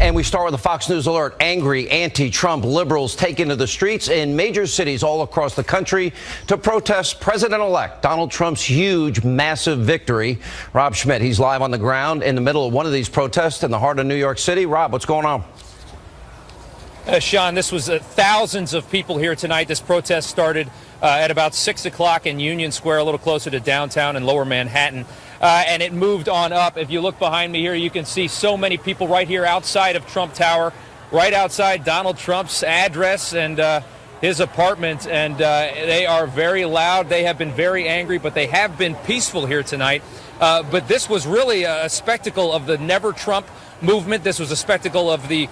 And we start with a Fox News alert. Angry anti-Trump liberals taking to the streets in major cities all across the country to protest President-elect Donald Trump's huge, massive victory. Rob Schmidt, he's live on the ground in the middle of one of these protests in the heart of New York City. Rob, what's going on? Sean, this was thousands of people here tonight. This protest started at about 6 o'clock in Union Square, a little closer to downtown and lower Manhattan. And it moved on up. If you look behind me here, you can see so many people right here outside of Trump Tower, right outside Donald Trump's address and his apartment. And they are very loud. They have been very angry, but they have been peaceful here tonight. But this was really a spectacle of the Never Trump movement. This was a spectacle of the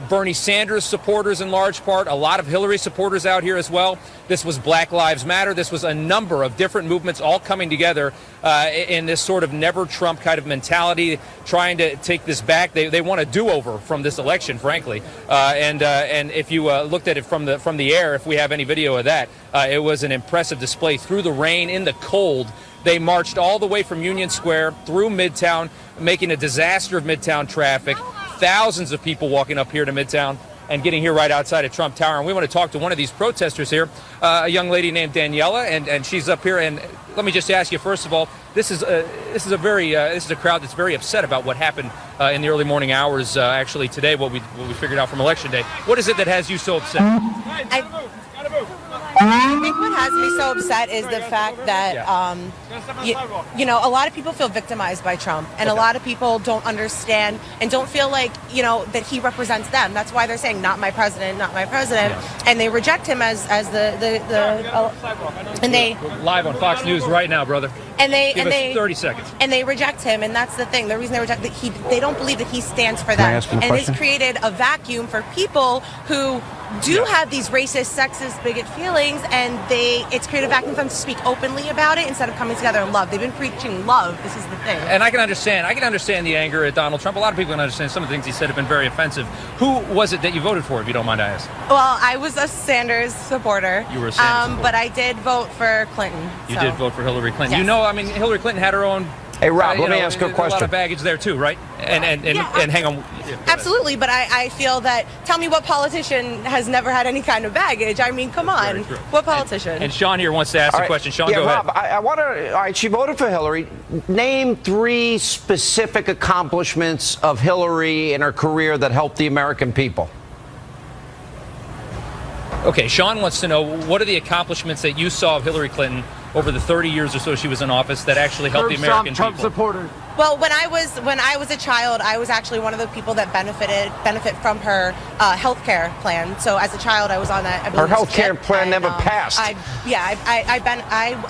Bernie Sanders supporters in large part, a lot of Hillary supporters out here as well. This was Black Lives Matter. This was a number of different movements all coming together in this sort of Never Trump kind of mentality, trying to take this back. They want a do-over from this election, frankly. And if you looked at it from the air, if we have any video of that, it was an impressive display through the rain, in the cold. They marched all the way from Union Square through Midtown, making a disaster of Midtown traffic. Thousands of people walking up here to Midtown and getting here right outside of Trump Tower. And we want to talk to one of these protesters here, a young lady named Daniela, and she's up here. And let me just ask you, first of all, this is a crowd that's very upset about what happened in the early morning hours. Actually, today, what we figured out from Election Day. What is it that has you so upset? I think what has me so upset is the fact that, you know, a lot of people feel victimized by Trump, and a lot of people don't understand and don't feel like, you know, that he represents them. That's why they're saying, not my president, not my president. Yeah. And they reject him as and they We're live on Fox News right now, brother. And they Give us 30 seconds. And they reject him, and that's the thing. The reason they reject they don't believe that he stands for them. And it's created a vacuum for people who do have these racist, sexist, bigot feelings, and it's created a vacuum for them to speak openly about it instead of coming together in love. They've been preaching love. This is the thing. And I can understand the anger at Donald Trump. A lot of people can understand some of the things he said have been very offensive. Who was it that you voted for, if you don't mind I ask? Well, I was a Sanders supporter. You were a Sanders supporter. But I did vote for Clinton. You did vote for Hillary Clinton. Yes. You know, I mean, Hillary Clinton had her own. Hey, Rob, let me ask you a question. A lot of baggage there, too, right? And hang on. Absolutely, but I feel that, tell me what politician has never had any kind of baggage? I mean, come on. What politician? And Sean here wants to ask a question. Sean, go Rob, ahead. I want to, all right, she voted for Hillary. Name 3 specific accomplishments of Hillary in her career that helped the American people. Okay, Sean wants to know, what are the accomplishments that you saw of Hillary Clinton over the 30 years or so she was in office that actually helped the American people? Trump supporter. Well, when I was a child, I was actually one of the people that benefit from her health care plan. So as a child, I was on that. Her health care plan never passed. I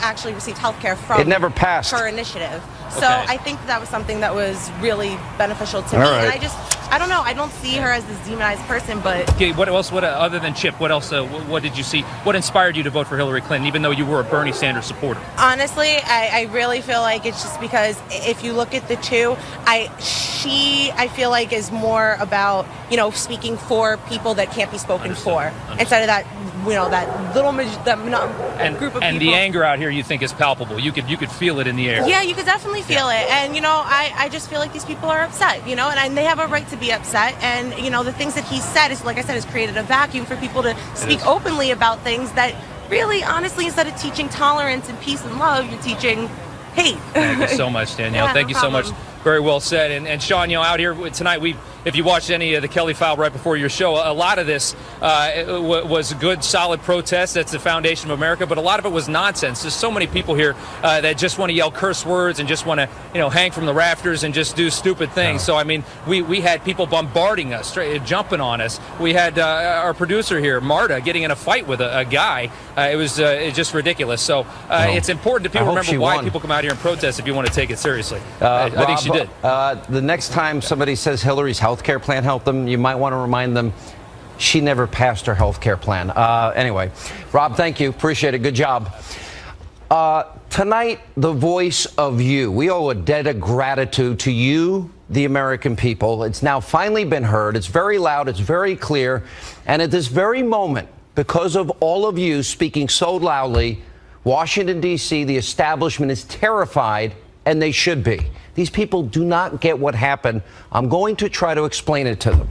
actually received health care from it never passed. her initiative. So I think that was something that was really beneficial to me. Right. And I don't know. I don't see her as this demonized person, but. Okay, what else? Other than Chip, what else? What did you see? What inspired you to vote for Hillary Clinton, even though you were a Bernie Sanders supporter? Honestly, I really feel like it's just because if you look at the two, I feel like is more about, you know, speaking for people that can't be spoken for, instead of that, you know, that little group of people. And the anger out here, you think, is palpable. You could feel it in the air. Yeah, you could definitely feel it. And, you know, I just feel like these people are upset, you know, and they have a right to be upset. And, you know, the things that he said is, like I said, has created a vacuum for people to speak openly about things that really, honestly, instead of teaching tolerance and peace and love, you're teaching hate. Thank you so much, Danielle. Thank you so much. Very well said. And Sean, you know, out here tonight, if you watched any of the Kelly File right before your show, a lot of this was good, solid protest. That's the foundation of America. But a lot of it was nonsense. There's so many people here that just want to yell curse words and just want to, you know, hang from the rafters and just do stupid things. So, I mean, we had people bombarding us, jumping on us. We had our producer here, Marta, getting in a fight with a guy. It was just ridiculous. So it's important to people remember why people come out here and protest if you want to take it seriously. I think she did. The next time somebody says Hillary's health care plan helped them, you might want to remind them she never passed her health care plan. Anyway, Rob, thank you. Appreciate it. Good job. Tonight, the voice of you. We owe a debt of gratitude to you, the American people. It's now finally been heard. It's very loud. It's very clear. And at this very moment, because of all of you speaking so loudly, Washington, D.C., the establishment is terrified, and they should be. These people do not get what happened. I'm going to try to explain it to them.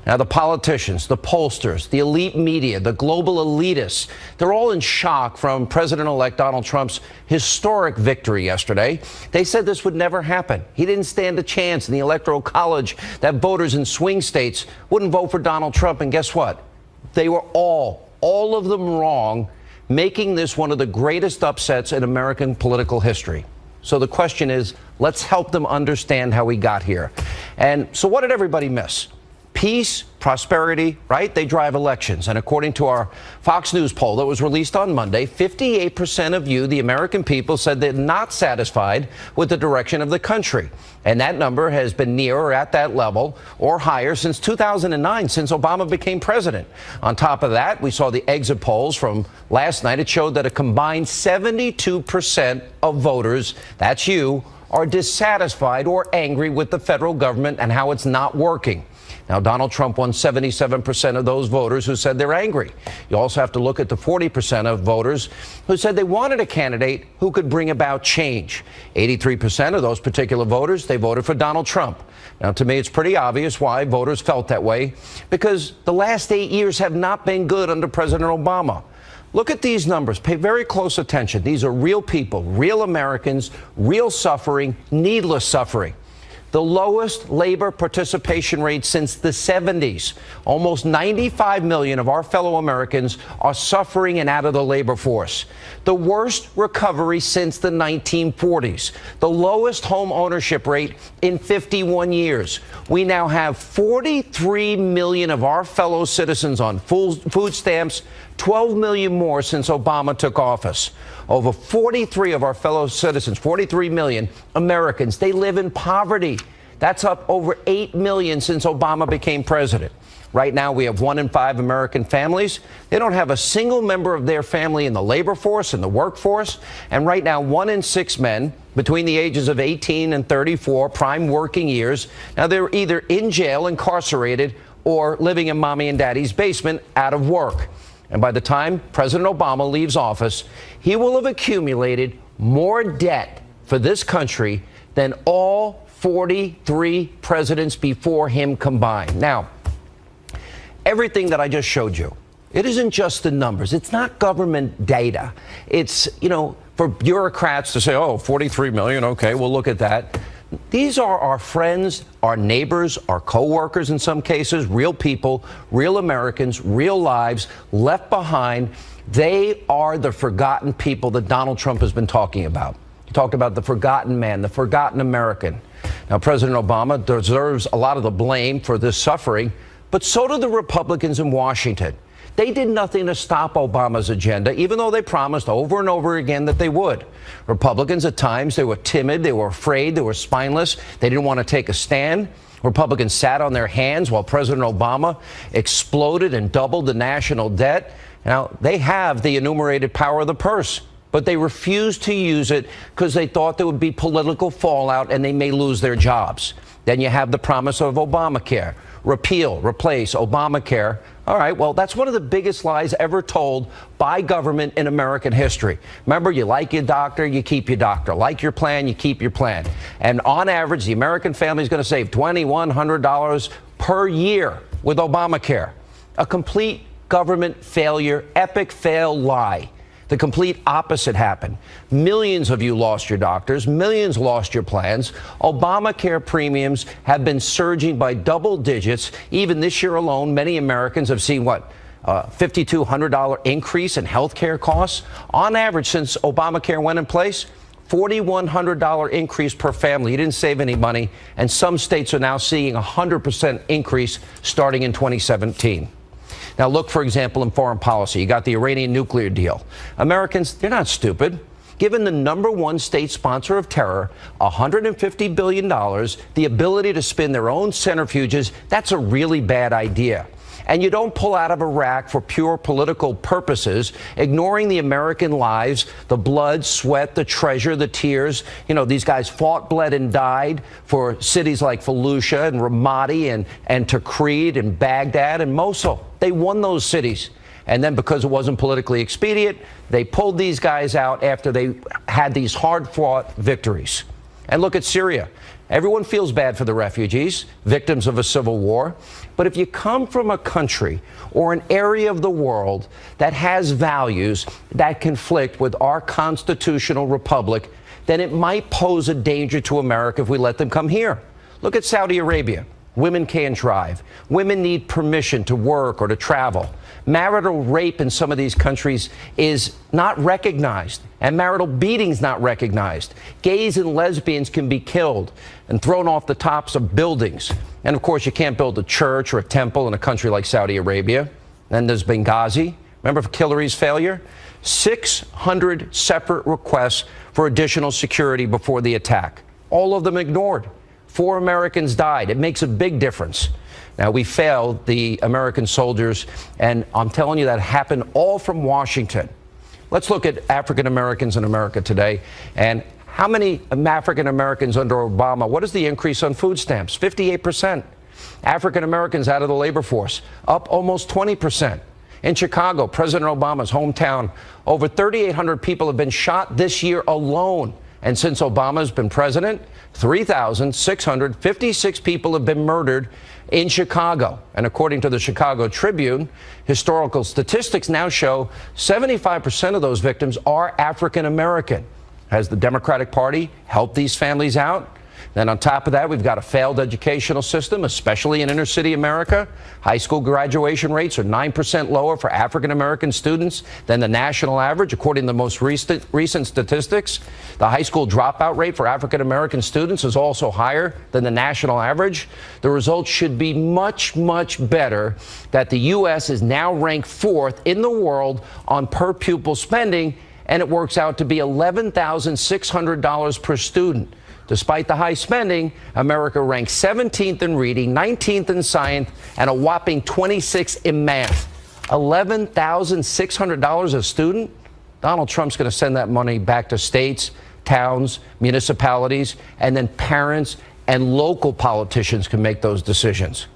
Now, the politicians, the pollsters, the elite media, the global elitists, they're all in shock from President-elect Donald Trump's historic victory yesterday. They said this would never happen. He didn't stand a chance in the Electoral College that voters in swing states wouldn't vote for Donald Trump. And guess what? They were all of them wrong, making this one of the greatest upsets in American political history. So the question is, let's help them understand how we got here. And so what did everybody miss? Peace, prosperity, right? They drive elections. And according to our Fox News poll that was released on Monday, 58% of you, the American people, said they're not satisfied with the direction of the country. And that number has been near or at that level or higher since 2009, since Obama became president. On top of that, we saw the exit polls from last night. It showed that a combined 72% of voters, that's you, are dissatisfied or angry with the federal government and how it's not working. Now, Donald Trump won 77% of those voters who said they're angry. You also have to look at the 40% of voters who said they wanted a candidate who could bring about change. 83% of those particular voters, they voted for Donald Trump. Now, to me, it's pretty obvious why voters felt that way, because the last 8 years have not been good under President Obama. Look at these numbers. Pay very close attention. These are real people, real Americans, real suffering, needless suffering. The lowest labor participation rate since the 70s. Almost 95 million of our fellow Americans are suffering and out of the labor force. The worst recovery since the 1940s. The lowest home ownership rate in 51 years. We now have 43 million of our fellow citizens on food stamps, 12 million more since Obama took office. Over 43 of our fellow citizens, 43 million Americans, they live in poverty. That's up over 8 million since Obama became president. Right now, we have 1 in 5 American families. They don't have a single member of their family in the labor force, in the workforce. And right now, 1 in 6 men between the ages of 18 and 34, prime working years, now they're either in jail, incarcerated, or living in mommy and daddy's basement out of work. And by the time President Obama leaves office, he will have accumulated more debt for this country than all 43 presidents before him combined. Now, everything that I just showed you, it isn't just the numbers. It's not government data. It's, for bureaucrats to say, oh, 43 million, okay, we'll look at that. These are our friends, our neighbors, our co-workers in some cases, real people, real Americans, real lives left behind. They are the forgotten people that Donald Trump has been talking about. He talked about the forgotten man, the forgotten American. Now, President Obama deserves a lot of the blame for this suffering, but so do the Republicans in Washington. They did nothing to stop Obama's agenda, even though they promised over and over again that they would. Republicans, at times, they were timid, they were afraid, they were spineless, they didn't want to take a stand. Republicans sat on their hands while President Obama exploded and doubled the national debt. Now, they have the enumerated power of the purse, but they refused to use it because they thought there would be political fallout and they may lose their jobs. Then you have the promise of Obamacare. Repeal, replace Obamacare. All right, well, that's one of the biggest lies ever told by government in American history. Remember, you like your doctor, you keep your doctor. Like your plan, you keep your plan. And on average, the American family is going to save $2,100 per year with Obamacare. A complete government failure, epic fail lie. The complete opposite happened. Millions of you lost your doctors. Millions lost your plans. Obamacare premiums have been surging by double digits. Even this year alone, many Americans have seen $5,200 increase in health care costs. On average, since Obamacare went in place, $4,100 increase per family. You didn't save any money. And some states are now seeing a 100% increase starting in 2017. Now, look, for example, in foreign policy. You got the Iranian nuclear deal. Americans, they're not stupid. Given the #1 state sponsor of terror, $150 billion, the ability to spin their own centrifuges, that's a really bad idea. And you don't pull out of Iraq for pure political purposes, ignoring the American lives, the blood, sweat, the treasure, the tears. These guys fought, bled, and died for cities like Fallujah and Ramadi and Tikrit and Baghdad and Mosul. They won those cities. And then because it wasn't politically expedient, they pulled these guys out after they had these hard-fought victories. And look at Syria. Everyone feels bad for the refugees, victims of a civil war. But if you come from a country or an area of the world that has values that conflict with our constitutional republic, then it might pose a danger to America if we let them come here. Look at Saudi Arabia. Women can't drive. Women need permission to work or to travel. Marital rape in some of these countries is not recognized, and marital beatings not recognized. Gays and lesbians can be killed and thrown off the tops of buildings. And of course, you can't build a church or a temple in a country like Saudi Arabia. Then there's Benghazi. Remember Hillary's failure? 600 separate requests for additional security before the attack. All of them ignored. 4 Americans died. It makes a big difference. Now, we failed the American soldiers, and I'm telling you that happened all from Washington. Let's look at African Americans in America today. And how many African Americans under Obama? What is the increase on food stamps? 58%. African Americans out of the labor force, up almost 20%. In Chicago, President Obama's hometown, over 3,800 people have been shot this year alone. And since Obama's been president, 3,656 people have been murdered in Chicago. And according to the Chicago Tribune, historical statistics now show 75% of those victims are African American. Has the Democratic Party helped these families out? Then on top of that, we've got a failed educational system, especially in inner city America. High school graduation rates are 9% lower for African American students than the national average, according to the most recent statistics. The high school dropout rate for African American students is also higher than the national average. The results should be much, much better that the U.S. is now ranked 4th in the world on per pupil spending, and it works out to be $11,600 per student. Despite the high spending, America ranks 17th in reading, 19th in science, and a whopping 26th in math. $11,600 a student? Donald Trump's going to send that money back to states, towns, municipalities, and then parents and local politicians can make those decisions.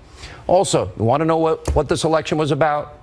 Also, you want to know what this election was about?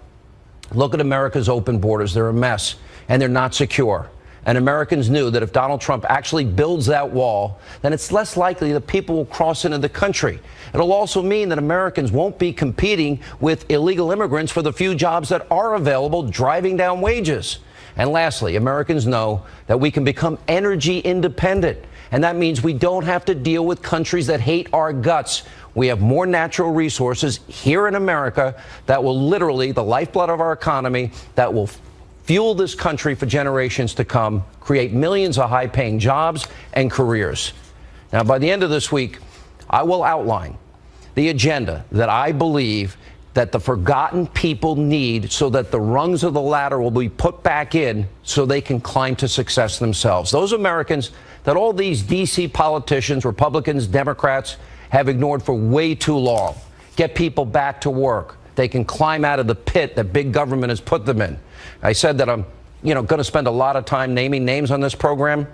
Look at America's open borders. They're a mess, and they're not secure. And Americans knew that if Donald Trump actually builds that wall, then it's less likely that people will cross into the country. It'll also mean that Americans won't be competing with illegal immigrants for the few jobs that are available, driving down wages. And lastly, Americans know that we can become energy independent. And that means we don't have to deal with countries that hate our guts. We have more natural resources here in America that will literally, the lifeblood of our economy, that will fuel this country for generations to come, create millions of high-paying jobs and careers. Now, by the end of this week, I will outline the agenda that I believe that the forgotten people need so that the rungs of the ladder will be put back in so they can climb to success themselves. Those Americans that all these D.C. politicians, Republicans, Democrats, have ignored for way too long. Get people back to work. They can climb out of the pit that big government has put them in. I said that I'm, going to spend a lot of time naming names on this program.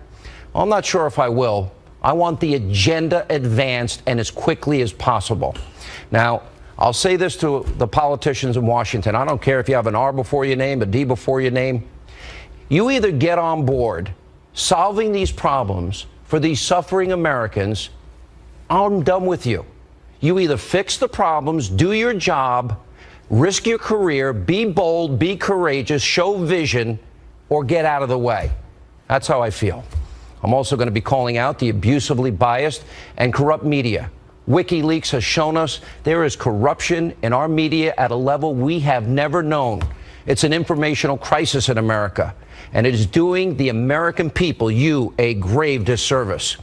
Well, I'm not sure if I will. I want the agenda advanced and as quickly as possible. Now, I'll say this to the politicians in Washington. I don't care if you have an R before your name, a D before your name. You either get on board solving these problems for these suffering Americans, I'm done with you. You either fix the problems, do your job, risk your career, be bold, be courageous, show vision, or get out of the way. That's how I feel. I'm also going to be calling out the abusively biased and corrupt media. WikiLeaks has shown us there is corruption in our media at a level we have never known. It's an informational crisis in America, and it is doing the American people, you, a grave disservice.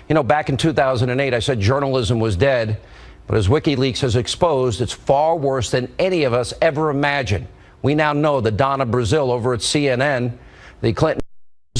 Back in 2008, I said journalism was dead. But as WikiLeaks has exposed, it's far worse than any of us ever imagined. We now know that Donna Brazile over at CNN, the Clinton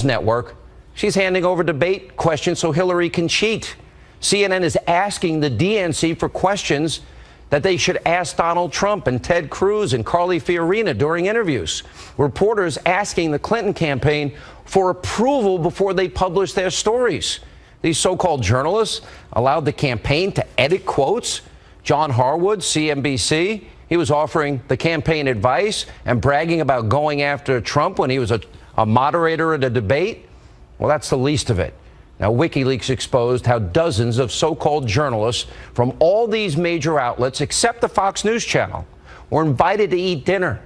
network, she's handing over debate questions so Hillary can cheat. CNN is asking the DNC for questions that they should ask Donald Trump and Ted Cruz and Carly Fiorina during interviews. Reporters asking the Clinton campaign for approval before they publish their stories. These so-called journalists allowed the campaign to edit quotes. John Harwood, CNBC, he was offering the campaign advice and bragging about going after Trump when he was a moderator at a debate. Well, that's the least of it. Now, WikiLeaks exposed how dozens of so-called journalists from all these major outlets, except the Fox News channel, were invited to eat dinner,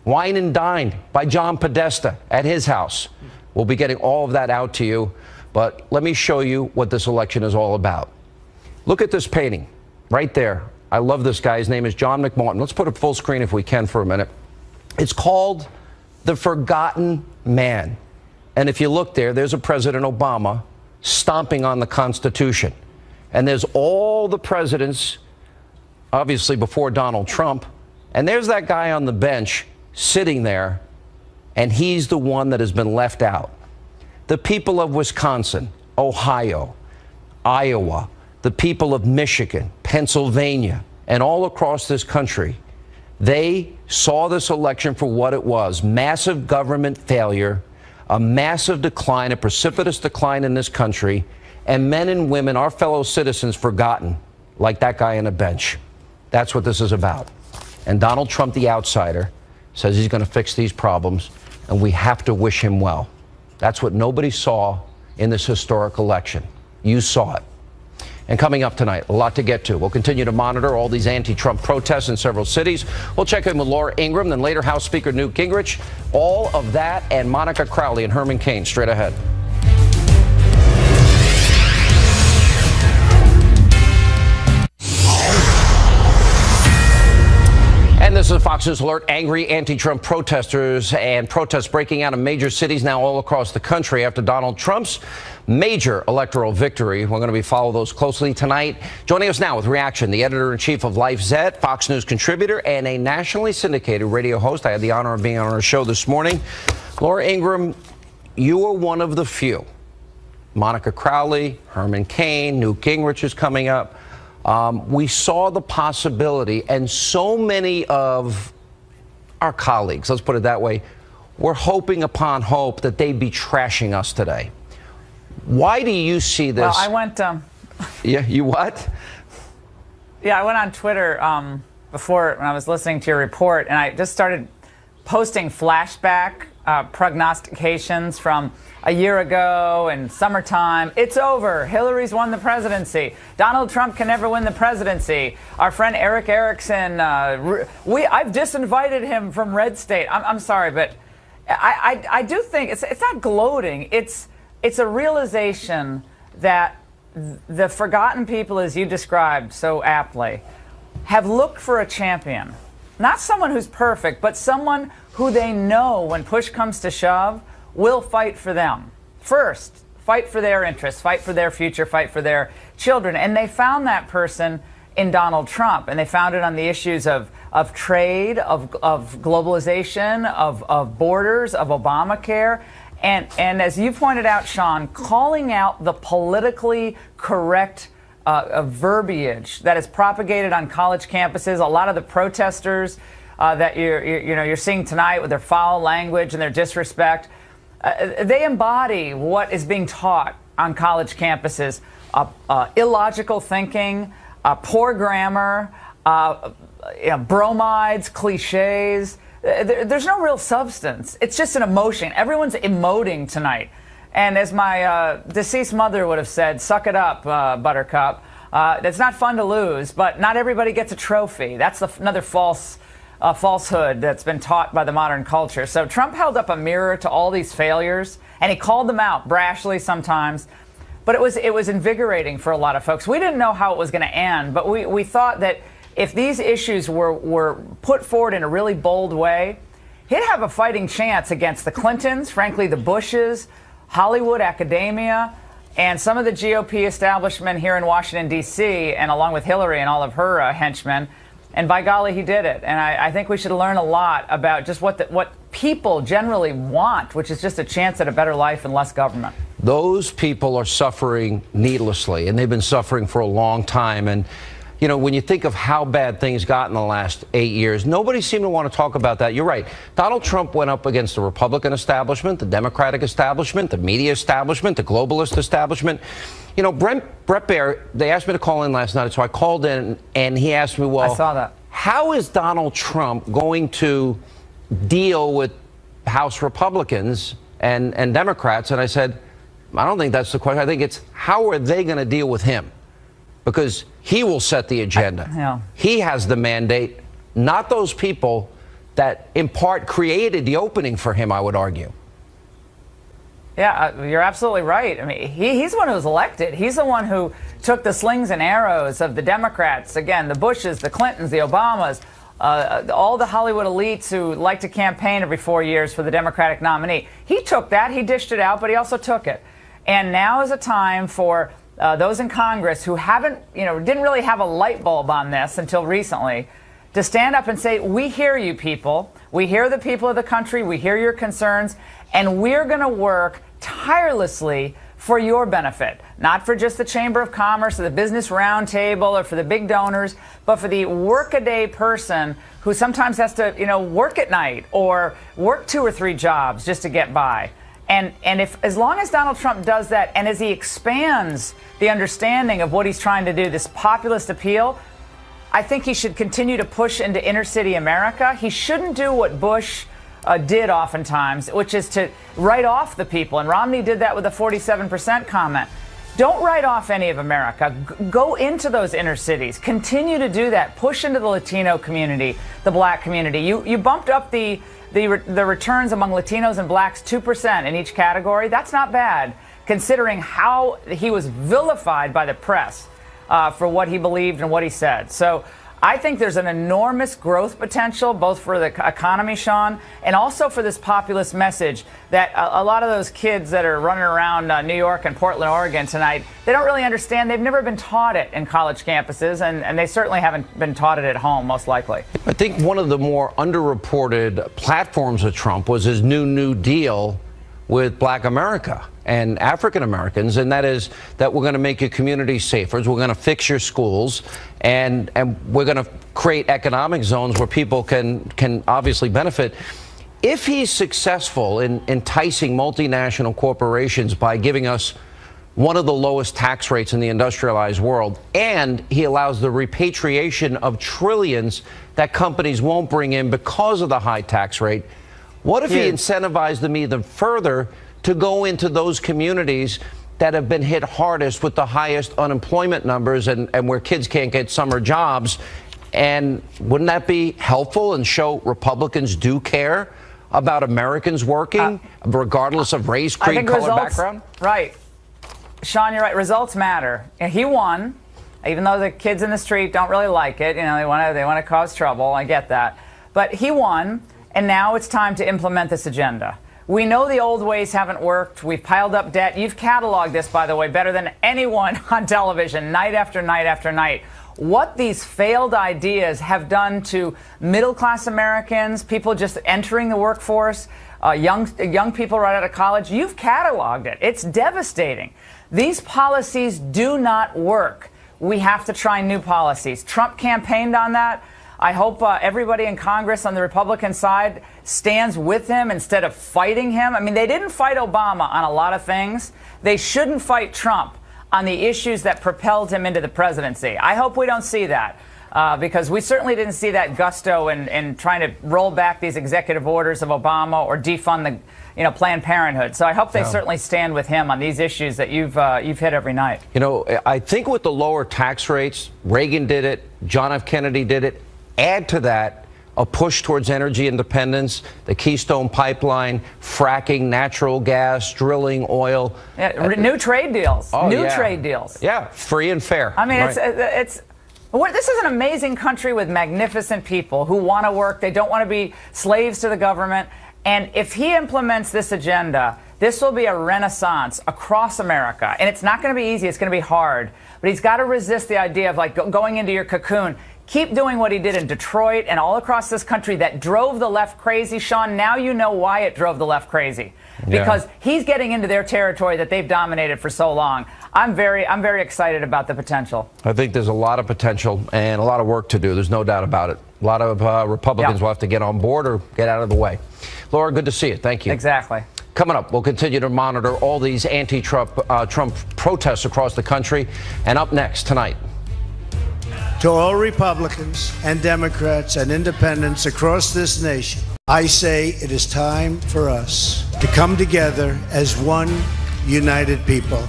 wine and dined by John Podesta at his house. We'll be getting all of that out to you, but let me show you what this election is all about. Look at this painting right there. I love this guy. His name is John McMartin. Let's put it full screen if we can for a minute. It's called The Forgotten Man. And if you look there, there's a President Obama stomping on the Constitution. And there's all the presidents, obviously before Donald Trump. And there's that guy on the bench sitting there, and he's the one that has been left out. The people of Wisconsin, Ohio, Iowa, the people of Michigan, Pennsylvania, and all across this country, they saw this election for what it was: massive government failure, a massive decline, a precipitous decline in this country, and men and women, our fellow citizens, forgotten, like that guy on the bench. That's what this is about. And Donald Trump, the outsider, says he's going to fix these problems, and we have to wish him well. That's what nobody saw in this historic election. You saw it. And coming up tonight, a lot to get to. We'll continue to monitor all these anti-Trump protests in several cities. We'll check in with Laura Ingraham, then later House Speaker Newt Gingrich. All of that and Monica Crowley and Herman Cain straight ahead. And this is a Fox News alert. Angry anti-Trump protesters and protests breaking out in major cities now all across the country after Donald Trump's major electoral victory. We're going to be following those closely tonight. Joining us now with reaction, the editor-in-chief of Life Z, Fox News contributor, and a nationally syndicated radio host. I had the honor of being on our show this morning. Laura Ingraham, you are one of the few. Monica Crowley, Herman Cain, Newt Gingrich is coming up. We saw the possibility, and so many of our colleagues, let's put it that way, were hoping upon hope that they'd be trashing us today. Why do you see this? Well, I went... Yeah, you what? Yeah, I went on Twitter before when I was listening to your report, and I just started posting flashback prognostications from a year ago and summertime. It's over. Hillary's won the presidency. Donald Trump can never win the presidency. Our friend Eric Erickson, I've disinvited him from Red State. I'm sorry, but I do think it's not gloating. It's a realization that the forgotten people, as you described so aptly, have looked for a champion. Not someone who's perfect, but someone who they know when push comes to shove will fight for them. First, fight for their interests, fight for their future, fight for their children. And they found that person in Donald Trump. And they found it on the issues of trade, of globalization, of borders, of Obamacare. And as you pointed out, Sean, calling out the politically correct verbiage that is propagated on college campuses. A lot of the protesters that you're seeing tonight with their foul language and their disrespect, they embody what is being taught on college campuses: illogical thinking, poor grammar, bromides, cliches. There's no real substance. It's just an emotion. Everyone's emoting tonight. And as my deceased mother would have said, suck it up, Buttercup. It's not fun to lose, but not everybody gets a trophy. That's another falsehood that's been taught by the modern culture. So Trump held up a mirror to all these failures, and he called them out brashly sometimes. But it was invigorating for a lot of folks. We didn't know how it was going to end, but we thought that if these issues were put forward in a really bold way, he'd have a fighting chance against the Clintons, frankly, the Bushes, Hollywood, academia, and some of the GOP establishment here in Washington, D.C., and along with Hillary and all of her henchmen. And by golly, he did it. And I think we should learn a lot about just what people generally want, which is just a chance at a better life and less government. Those people are suffering needlessly, and they've been suffering for a long time. And you know, when you think of how bad things got in the last 8 years, nobody seemed to want to talk about that. You're right. Donald Trump went up against the Republican establishment, the Democratic establishment, the media establishment, the globalist establishment. You know, Brett Baer, they asked me to call in last night, so I called in, and he asked me, well, I saw that. How is Donald Trump going to deal with House Republicans and Democrats? And I said, I don't think that's the question. I think it's how are they going to deal with him? Because he will set the agenda. Yeah. He has the mandate, not those people that in part created the opening for him, I would argue. Yeah, you're absolutely right. I mean, he's the one who was elected. He's the one who took the slings and arrows of the Democrats, again, the Bushes, the Clintons, the Obamas, all the Hollywood elites who like to campaign every 4 years for the Democratic nominee. He took that, he dished it out, but he also took it. And now is a time for those in Congress who haven't, didn't really have a light bulb on this until recently, to stand up and say, we hear you people, we hear the people of the country, we hear your concerns, and we're going to work tirelessly for your benefit, not for just the Chamber of Commerce or the Business Roundtable or for the big donors, but for the workaday person who sometimes has to, work at night or work 2 or 3 jobs just to get by. And if, as long as Donald Trump does that, and as he expands the understanding of what he's trying to do, this populist appeal, I think he should continue to push into inner city America. He shouldn't do what Bush did oftentimes, which is to write off the people. And Romney did that with the 47% comment. Don't write off any of America. Go into those inner cities. Continue to do that. Push into the Latino community, the black community. You bumped up the returns among Latinos and blacks 2% in each category. That's not bad, considering how he was vilified by the press for what he believed and what he said. So I think there's an enormous growth potential, both for the economy, Sean, and also for this populist message that a lot of those kids that are running around New York and Portland, Oregon tonight, they don't really understand. They've never been taught it in college campuses, and they certainly haven't been taught it at home, most likely. I think one of the more underreported platforms of Trump was his New Deal with Black America and African Americans, and that is that we're going to make your community safer, we're going to fix your schools, and we're going to create economic zones where people can obviously benefit. If he's successful in enticing multinational corporations by giving us one of the lowest tax rates in the industrialized world, and he allows the repatriation of trillions that companies won't bring in because of the high tax rate, what if he incentivized them even further to go into those communities that have been hit hardest with the highest unemployment numbers and where kids can't get summer jobs? And wouldn't that be helpful and show Republicans do care about Americans working, regardless of race, creed, color, background? Right. Sean, you're right. Results matter. And he won, even though the kids in the street don't really like it. They want to cause trouble. I get that. But he won. And now it's time to implement this agenda. We know the old ways haven't worked. We've piled up debt. You've cataloged this, by the way, better than anyone on television, night after night after night. What these failed ideas have done to middle-class Americans, people just entering the workforce, young people right out of college, you've cataloged it. It's devastating. These policies do not work. We have to try new policies. Trump campaigned on that. I hope everybody in Congress on the Republican side stands with him instead of fighting him. I mean, they didn't fight Obama on a lot of things. They shouldn't fight Trump on the issues that propelled him into the presidency. I hope we don't see that because we certainly didn't see that gusto in trying to roll back these executive orders of Obama or defund the Planned Parenthood. So I hope they certainly stand with him on these issues that you've hit every night. I think with the lower tax rates, Reagan did it, John F. Kennedy did it. Add to that a push towards energy independence, the Keystone Pipeline, fracking, natural gas, drilling oil. Yeah, new trade deals. Trade deals. Yeah, free and fair. I mean, this is an amazing country with magnificent people who want to work. They don't want to be slaves to the government. And if he implements this agenda, this will be a renaissance across America. And it's not going to be easy. It's going to be hard. But he's got to resist the idea of going into your cocoon. Keep doing what he did in Detroit and all across this country that drove the left crazy. Sean, now you know why it drove the left crazy. Because he's getting into their territory that they've dominated for so long. I'm very excited about the potential. I think there's a lot of potential and a lot of work to do. There's no doubt about it. A lot of Republicans will have to get on board or get out of the way. Laura, good to see you. Thank you. Exactly. Coming up, we'll continue to monitor all these anti-Trump protests across the country. And up next tonight. To all Republicans and Democrats and independents across this nation, I say it is time for us to come together as one united people.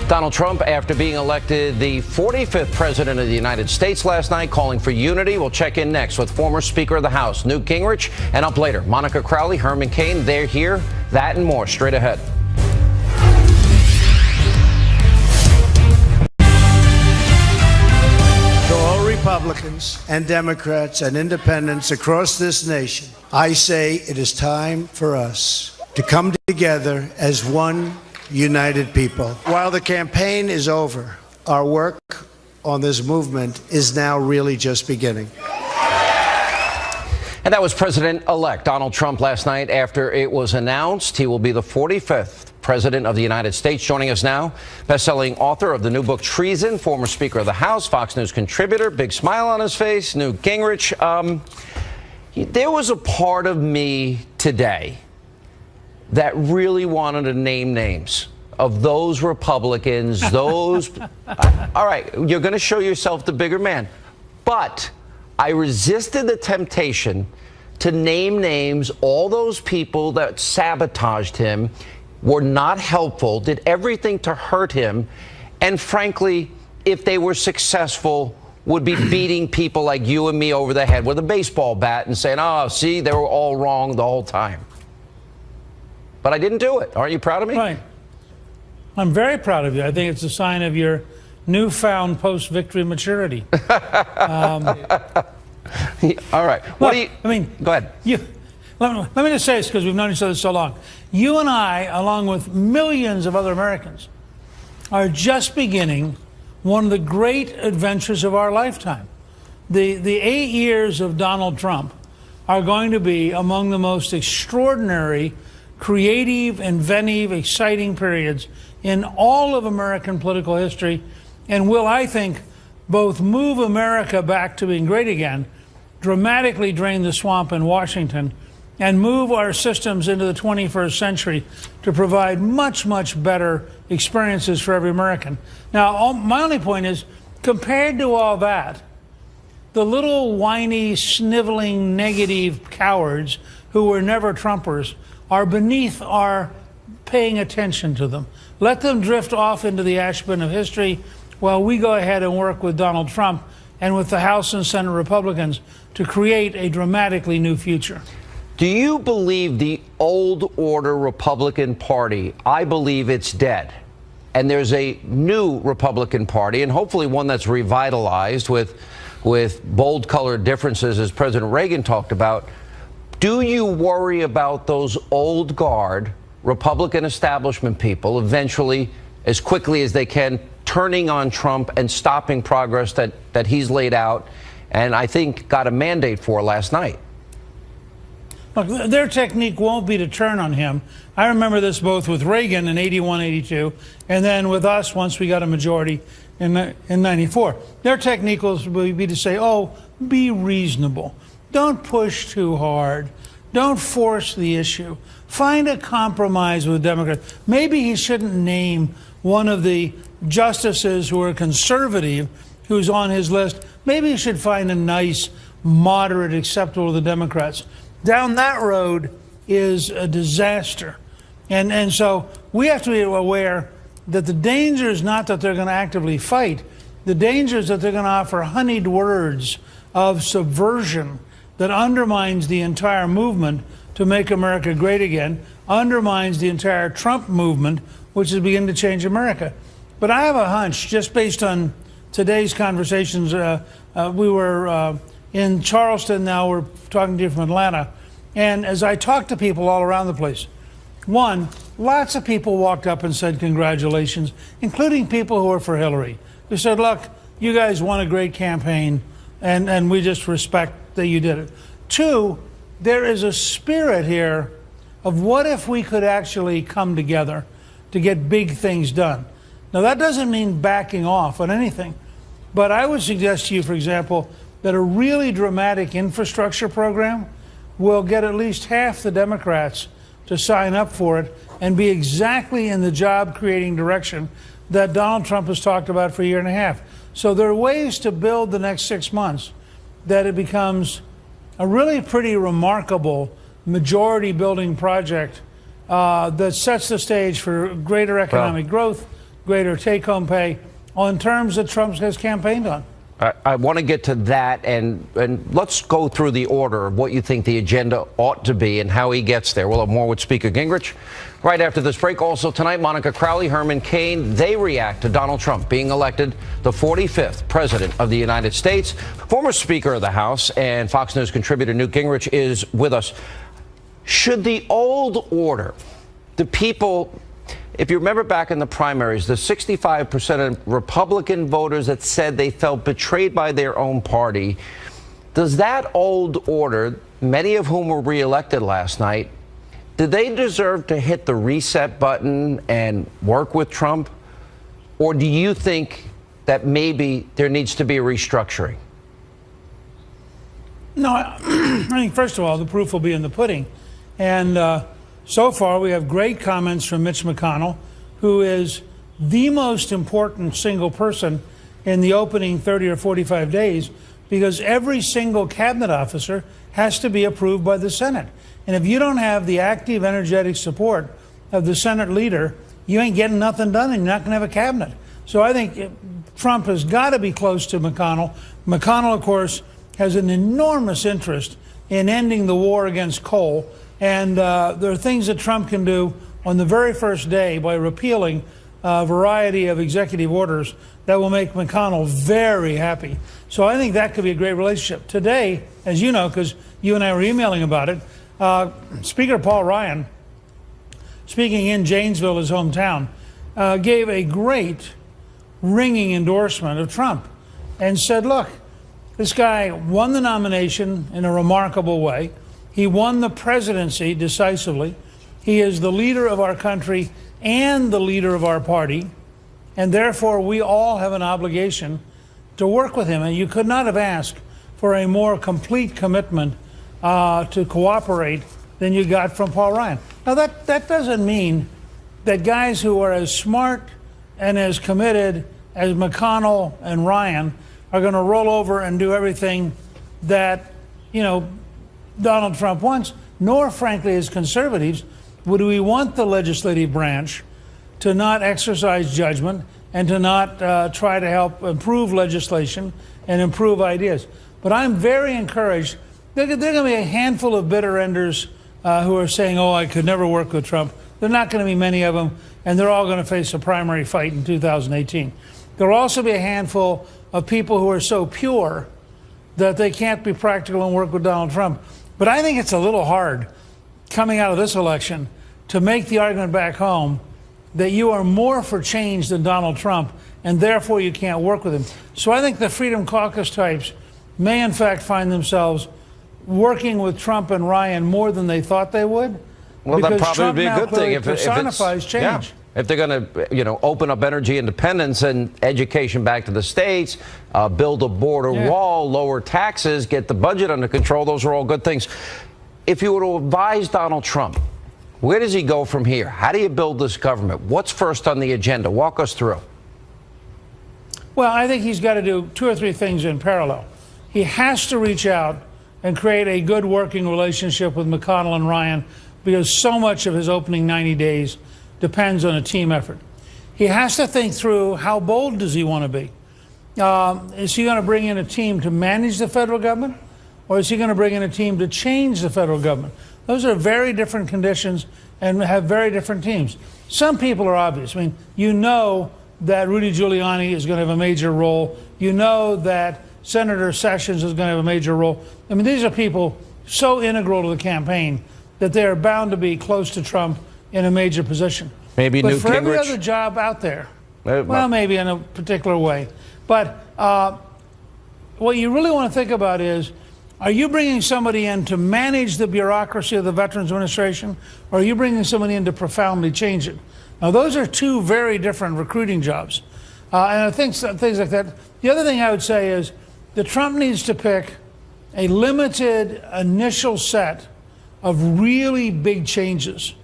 Donald Trump, after being elected the 45th president of the United States last night, calling for unity. We'll check in next with former Speaker of the House, Newt Gingrich, and up later, Monica Crowley, Herman Cain. They're here. That and more straight ahead. To all Republicans and Democrats and independents across this nation, I say it is time for us to come together as one united people. While the campaign is over, our work on this movement is now really just beginning. And that was President-elect Donald Trump last night after it was announced he will be the 45th president of the United States. Joining us now, best-selling author of the new book Treason, former Speaker of the House, Fox News contributor, big smile on his face, Newt Gingrich. There was a part of me today that really wanted to name names of those Republicans, those... all right, you're going to show yourself the bigger man. But I resisted the temptation to name names, all those people that sabotaged him, were not helpful, did everything to hurt him, and frankly, if they were successful, would be beating people like you and me over the head with a baseball bat and saying, oh, see, they were all wrong the whole time. But I didn't do it. Aren't you proud of me? Right. I'm very proud of you. I think it's a sign of your newfound post-victory maturity. All right. What do you... I mean, go ahead. Let me just say this because we've known each other so long. You and I, along with millions of other Americans, are just beginning one of the great adventures of our lifetime. The 8 years of Donald Trump are going to be among the most extraordinary, creative, inventive, exciting periods in all of American political history, and will, I think, both move America back to being great again, dramatically drain the swamp in Washington, and move our systems into the 21st century to provide much, much better experiences for every American. Now, my only point is, compared to all that, the little whiny, sniveling, negative cowards who were never Trumpers are beneath our paying attention to them. Let them drift off into the ash bin of history while we go ahead and work with Donald Trump and with the House and Senate Republicans to create a dramatically new future. Do you believe the old order Republican Party, I believe it's dead, and there's a new Republican Party, and hopefully one that's revitalized with bold colored differences, as President Reagan talked about? Do you worry about those old guard Republican establishment people eventually, as quickly as they can, turning on Trump and stopping progress that he's laid out and I think got a mandate for last night? Look, their technique won't be to turn on him. I remember this both with Reagan in 81, 82, and then with us once we got a majority in 94. Their technique will be to say, oh, be reasonable. Don't push too hard. Don't force the issue. Find a compromise with Democrats. Maybe he shouldn't name one of the justices who are conservative who's on his list. Maybe he should find a nice, moderate, acceptable to the Democrats. Down that road is a disaster. And so we have to be aware that the danger is not that they're going to actively fight. The danger is that they're going to offer honeyed words of subversion that undermines the entire movement to make America great again, undermines the entire Trump movement, which is beginning to change America. But I have a hunch, just based on today's conversations. We were in Charleston, now we're talking to you from Atlanta. And as I talked to people all around the place, one, lots of people walked up and said congratulations, including people who are for Hillary. They said, look, you guys won a great campaign, and we just respect that you did it. Two, there is a spirit here of what if we could actually come together to get big things done. Now, that doesn't mean backing off on anything, but I would suggest to you, for example, that a really dramatic infrastructure program will get at least half the Democrats to sign up for it and be exactly in the job-creating direction that Donald Trump has talked about for a year and a half. So there are ways to build the next 6 months that it becomes a really pretty remarkable majority-building project that sets the stage for greater economic growth, greater take-home pay on terms that Trump has campaigned on. I want to get to that, and let's go through the order of what you think the agenda ought to be and how he gets there. We'll have more with Speaker Gingrich right after this break. Also tonight, Monica Crowley, Herman Cain, they react to Donald Trump being elected the 45th president of the United States. Former Speaker of the House and Fox News contributor Newt Gingrich is with us. Should the old order, the people... If you remember back in the primaries, the 65% of Republican voters that said they felt betrayed by their own party, does that old order, many of whom were reelected last night, did they deserve to hit the reset button and work with Trump? Or do you think that maybe there needs to be a restructuring? No, I think, first of all, the proof will be in the pudding. And so far, we have great comments from Mitch McConnell, who is the most important single person in the opening 30 or 45 days, because every single cabinet officer has to be approved by the Senate. And if you don't have the active, energetic support of the Senate leader, you ain't getting nothing done, and you're not going to have a cabinet. So I think Trump has got to be close to McConnell. McConnell, of course, has an enormous interest in ending the war against coal. And there are things that Trump can do on the very first day by repealing a variety of executive orders that will make McConnell very happy. So I think that could be a great relationship. Today, as you know, because you and I were emailing about it, Speaker Paul Ryan, speaking in Janesville, his hometown, gave a great ringing endorsement of Trump and said, look, this guy won the nomination in a remarkable way. He won the presidency decisively. He is the leader of our country and the leader of our party. And therefore, we all have an obligation to work with him. And you could not have asked for a more complete commitment to cooperate than you got from Paul Ryan. Now, that doesn't mean that guys who are as smart and as committed as McConnell and Ryan are going to roll over and do everything that, Donald Trump wants, nor, frankly, as conservatives, would we want the legislative branch to not exercise judgment and to not try to help improve legislation and improve ideas. But I'm very encouraged. There are going to be a handful of bitter enders who are saying, oh, I could never work with Trump. There are not going to be many of them, and they're all going to face a primary fight in 2018. There will also be a handful of people who are so pure that they can't be practical and work with Donald Trump. But I think it's a little hard coming out of this election to make the argument back home that you are more for change than Donald Trump, and therefore you can't work with him. So I think the Freedom Caucus types may in fact find themselves working with Trump and Ryan more than they thought they would. Well, that probably would be a good thing if personifies change. Yeah. If they're going to, open up energy independence and education back to the states, build a border wall, lower taxes, get the budget under control, those are all good things. If you were to advise Donald Trump, where does he go from here? How do you build this government? What's first on the agenda? Walk us through. Well, I think he's got to do two or three things in parallel. He has to reach out and create a good working relationship with McConnell and Ryan, because so much of his opening 90 days depends on a team effort. He has to think through, how bold does he want to be? Is he going to bring in a team to manage the federal government, or is he going to bring in a team to change the federal government? Those are very different conditions and have very different teams. Some people are obvious. I mean, you know that Rudy Giuliani is going to have a major role. You know that Senator Sessions is going to have a major role. I mean, these are people so integral to the campaign that they are bound to be close to Trump in a major position. Maybe but Newt for every Gingrich? other job out there, well, maybe in a particular way. But what you really want to think about is, are you bringing somebody in to manage the bureaucracy of the Veterans Administration, or are you bringing somebody in to profoundly change it? Now, those are two very different recruiting jobs. And I think things like that. The other thing I would say is that Trump needs to pick a limited initial set of really big changes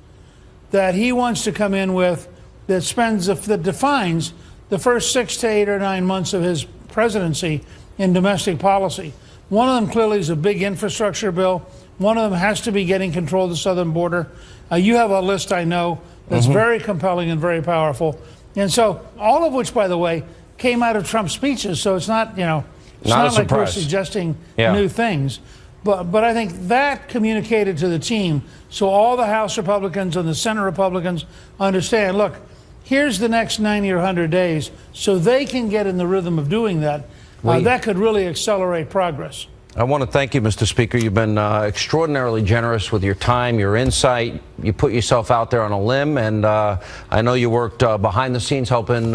that he wants to come in with, that defines the first 6 to 8 or 9 months of his presidency in domestic policy. One of them clearly is a big infrastructure bill. One of them has to be getting control of the southern border. You have a list, I know, that's very compelling and very powerful. And so all of which, by the way, came out of Trump's speeches. So it's not, it's not like we're suggesting new things. But I think that communicated to the team so all the House Republicans and the Senate Republicans understand, look, here's the next 90 or 100 days so they can get in the rhythm of doing that. That could really accelerate progress. I want to thank you, Mr. Speaker. You've been extraordinarily generous with your time, your insight. You put yourself out there on a limb, and I know you worked behind the scenes helping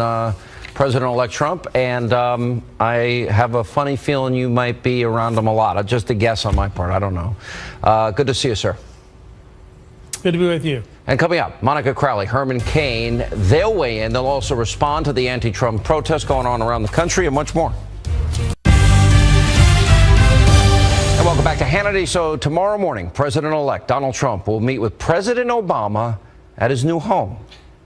President-elect Trump, and I have a funny feeling you might be around him a lot. Just a guess on my part. I don't know. Good to see you, sir. Good to be with you. And coming up, Monica Crowley, Herman Cain, they'll weigh in. They'll also respond to the anti-Trump protests going on around the country and much more. And welcome back to Hannity. So tomorrow morning, President-elect Donald Trump will meet with President Obama at his new home.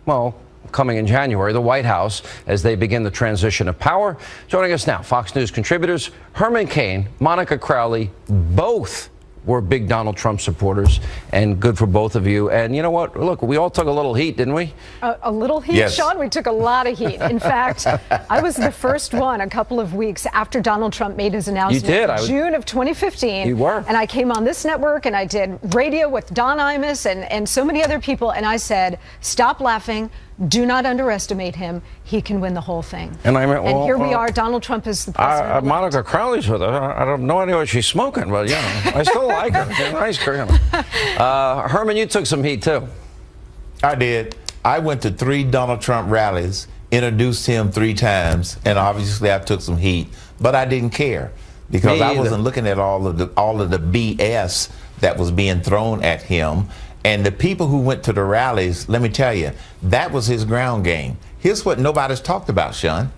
Well, coming in January, the White House, as they begin the transition of power. Joining us now, Fox News contributors Herman Cain, Monica Crowley, both were big Donald Trump supporters, and good for both of you. And you know what? Look, we all took a little heat, didn't we? A little heat, yes. Sean? We took a lot of heat. In fact, I was the first one a couple of weeks after Donald Trump made his announcement. You did. In June of 2015. You were. And I came on this network and I did radio with Don Imus and so many other people. And I said, stop laughing. Do not underestimate him. He can win the whole thing. And here we are. Donald Trump is the president. Monica Crowley's with her. I have no idea what she's smoking, but I still like her. She's a nice girl. Herman, you took some heat too. I did. I went to 3 Donald Trump rallies, introduced him 3 times, and obviously I took some heat. But I didn't care because I wasn't looking at all of the BS that was being thrown at him. And the people who went to the rallies, let me tell you, that was his ground game. Here's what nobody's talked about, Sean.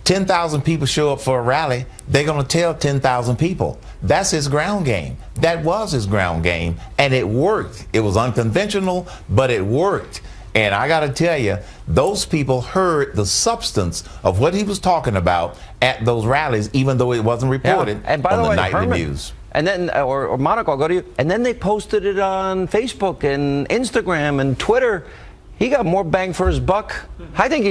10,000 people show up for a rally, they're going to tell 10,000 people. That's his ground game. That was his ground game, and it worked. It was unconventional, but it worked. And I got to tell you, those people heard the substance of what he was talking about at those rallies, even though it wasn't reported and by on the way, nightly Herman, news. And then, or Monica, I'll go to you. And then they posted it on Facebook and Instagram and Twitter. He got more bang for his buck. I think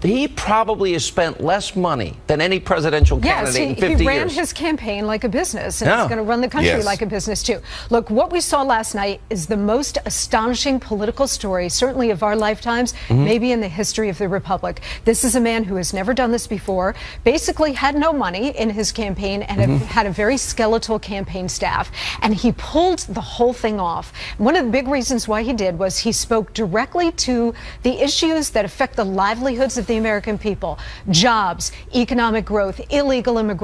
he probably has spent less money than any presidential candidate in 50 years. He ran his campaign like a business, and he's going to run the country like a business too. Look, what we saw last night is the most astonishing political story, certainly of our lifetimes, maybe in the history of the Republic. This is a man who has never done this before, basically had no money in his campaign, and had a very skeletal campaign staff, and he pulled the whole thing off. One of the big reasons why he did was he spoke directly to the issues that affect the livelihoods of the American people: jobs, economic growth, illegal immigration.